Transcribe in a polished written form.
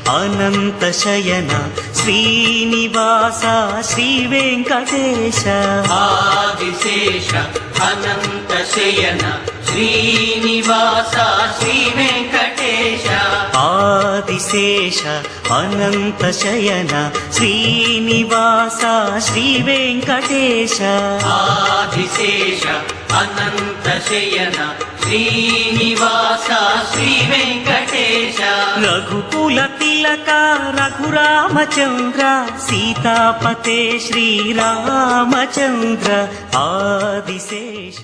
అనంత శయన శ్రీనివాస శ్రీ వెంకటేశ ఆదిశేష అనంత శయన శ్రీనివాస శ్రీ వెంకటేశ ఆదిశేష అనంత శయన శ్రీనివాస శ్రీ వెంకటేశ ఆదిశేష అనంత శయన శ్రీనివాస శ్రీ వెంకటేశ రఘుకుల తిలక రఘురామచంద్ర సీతాపతే శ్రీరామచంద్ర ఆదిశేష